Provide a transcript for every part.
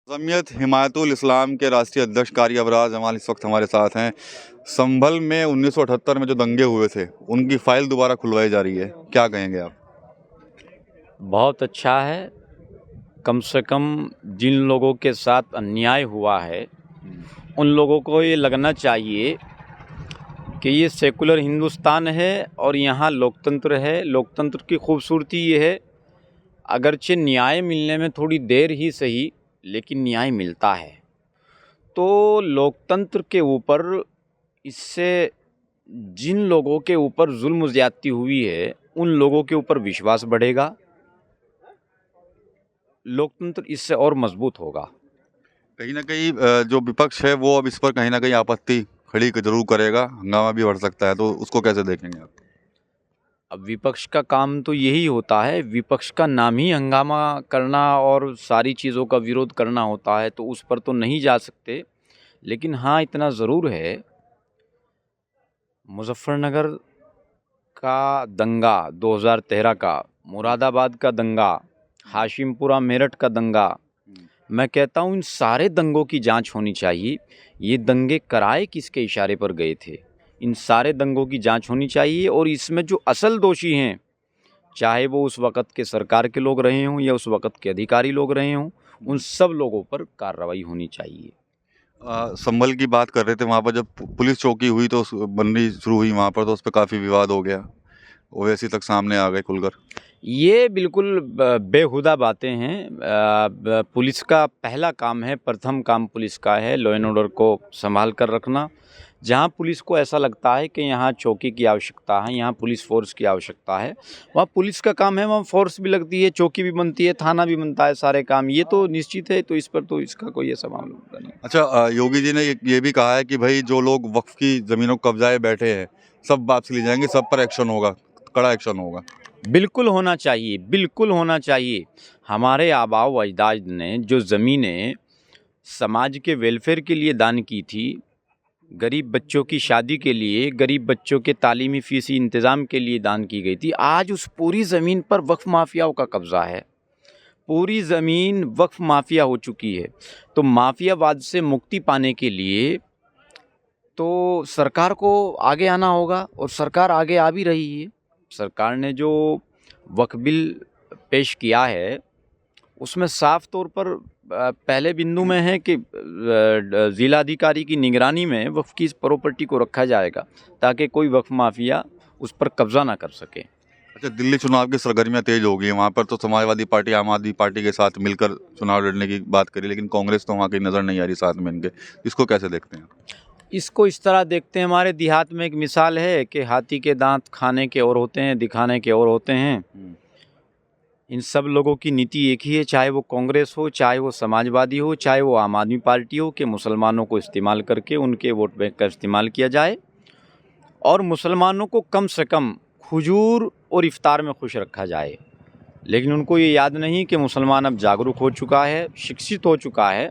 जमीयत हिमायतुल इस्लाम के राष्ट्रीय अध्यक्ष कारी अबरार जमाल इस वक्त हमारे साथ हैं। संभल में 1978 में जो दंगे हुए थे उनकी फाइल दोबारा खुलवाई जा रही है, क्या कहेंगे आप? बहुत अच्छा है। कम से कम जिन लोगों के साथ अन्याय हुआ है उन लोगों को ये लगना चाहिए कि ये सेकुलर हिंदुस्तान है और यहाँ लोकतंत्र है। लोकतंत्र की खूबसूरती ये है, अगरचे न्याय मिलने में थोड़ी देर ही सही लेकिन न्याय मिलता है। तो लोकतंत्र के ऊपर इससे जिन लोगों के ऊपर जुल्म ज़्यादती हुई है उन लोगों के ऊपर विश्वास बढ़ेगा, लोकतंत्र इससे और मजबूत होगा। कहीं ना कहीं जो विपक्ष है वो अब इस पर कहीं ना कहीं आपत्ति खड़ी जरूर करेगा, हंगामा भी बढ़ सकता है, तो उसको कैसे देखेंगे आप? अब विपक्ष का काम तो यही होता है, विपक्ष का नाम ही हंगामा करना और सारी चीज़ों का विरोध करना होता है, तो उस पर तो नहीं जा सकते। लेकिन हाँ, इतना ज़रूर है, मुजफ्फरनगर का दंगा 2013 का, मुरादाबाद का दंगा, हाशिमपुरा मेरठ का दंगा, मैं कहता हूँ इन सारे दंगों की जांच होनी चाहिए। ये दंगे कराए किसके इशारे पर गए थे, इन सारे दंगों की जांच होनी चाहिए। और इसमें जो असल दोषी हैं, चाहे वो उस वक़्त के सरकार के लोग रहे हों या उस वक़्त के अधिकारी लोग रहे हों, उन सब लोगों पर कार्रवाई होनी चाहिए। संभल की बात कर रहे थे, वहाँ पर जब पुलिस चौकी हुई तो बननी शुरू हुई वहाँ पर, तो उस पर काफ़ी विवाद हो गया, ओवैसी तक सामने आ गए खुलकर। ये बिल्कुल बेहुदा बातें हैं। पुलिस का पहला काम है, प्रथम काम पुलिस का है लॉ एंड ऑर्डर को संभाल कर रखना। जहाँ पुलिस को ऐसा लगता है कि यहाँ चौकी की आवश्यकता है, यहाँ पुलिस फोर्स की आवश्यकता है, वहाँ पुलिस का काम है, वहाँ फोर्स भी लगती है, चौकी भी बनती है, थाना भी बनता है, सारे काम ये तो निश्चित है। तो इस पर तो इसका कोई ऐसा मामला नहीं। अच्छा, योगी जी ने ये भी कहा है कि भाई जो लोग वक्फ की ज़मीनों को कब्जाए बैठे हैं सब वापसी ली जाएंगी, सब पर एक्शन होगा, कड़ा एक्शन होगा। बिल्कुल होना चाहिए, बिल्कुल होना चाहिए। हमारे आबाओ व अजदाद ने जो ज़मीनें समाज के वेलफेयर के लिए दान की थी, गरीब बच्चों की शादी के लिए, गरीब बच्चों के तालीमी फ़ीसी इंतज़ाम के लिए दान की गई थी, आज उस पूरी ज़मीन पर वक्फ माफियाओं का कब्ज़ा है। पूरी ज़मीन वक्फ माफिया हो चुकी है। तो माफियावाद से मुक्ति पाने के लिए तो सरकार को आगे आना होगा और सरकार आगे आ भी रही है। सरकार ने जो वक्फ बिल पेश किया है उसमें साफ तौर पर पहले बिंदु में है कि ज़िलाधिकारी की निगरानी में वक्फ की प्रॉपर्टी को रखा जाएगा ताकि कोई वक्फ माफिया उस पर कब्जा ना कर सके। अच्छा, दिल्ली चुनाव की सरगर्मियां तेज हो गई हैं, वहाँ पर तो समाजवादी पार्टी आम आदमी पार्टी के साथ मिलकर चुनाव लड़ने की बात करी, लेकिन कांग्रेस तो वहाँ की नज़र नहीं आ रही साथ में इनके। इसको कैसे देखते हैं? इसको इस तरह देखते हैं, हमारे देहात में एक मिसाल है कि हाथी के दांत खाने के और होते हैं, दिखाने के और होते हैं। इन सब लोगों की नीति एक ही है, चाहे वो कांग्रेस हो, चाहे वो समाजवादी हो, चाहे वो आम आदमी पार्टी हो, कि मुसलमानों को इस्तेमाल करके उनके वोट बैंक का इस्तेमाल किया जाए और मुसलमानों को कम से कम खुजूर और इफ्तार में खुश रखा जाए। लेकिन उनको ये याद नहीं कि मुसलमान अब जागरूक हो चुका है, शिक्षित हो चुका है।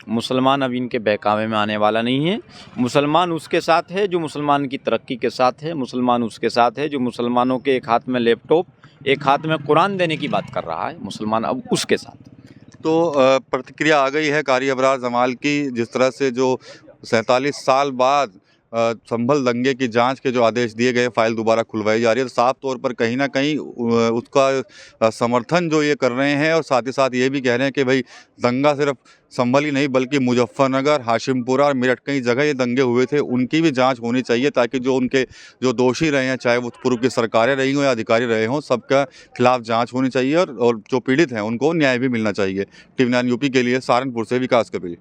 मुसलमान अब इनके बहकावे में आने वाला नहीं है। मुसलमान उसके साथ है जो मुसलमान की तरक्की के साथ है, मुसलमान उसके साथ है जो मुसलमानों के एक हाथ में लैपटॉप, एक हाथ में कुरान देने की बात कर रहा है। मुसलमान अब उसके साथ। तो प्रतिक्रिया आ गई है कारी अबरार जमाल की, जिस तरह से जो 47 साल बाद संभल दंगे की जांच के जो आदेश दिए गए, फाइल दोबारा खुलवाई जा रही है, तो साफ तौर पर कहीं ना कहीं उसका समर्थन जो ये कर रहे हैं, और साथ ही साथ ये भी कह रहे हैं कि भाई दंगा सिर्फ संभल ही नहीं बल्कि मुजफ्फरनगर, हाशिमपुरा और मेरठ कई जगह ये दंगे हुए थे, उनकी भी जांच होनी चाहिए, ताकि जो उनके जो दोषी रहे हैं, चाहे वो पूर्व की सरकारें रही हों या अधिकारी रहे हों, सबका खिलाफ जांच होनी चाहिए और जो पीड़ित हैं उनको न्याय भी मिलना चाहिए। टीवी 9 यूपी के लिए सहारनपुर से विकास कबीर।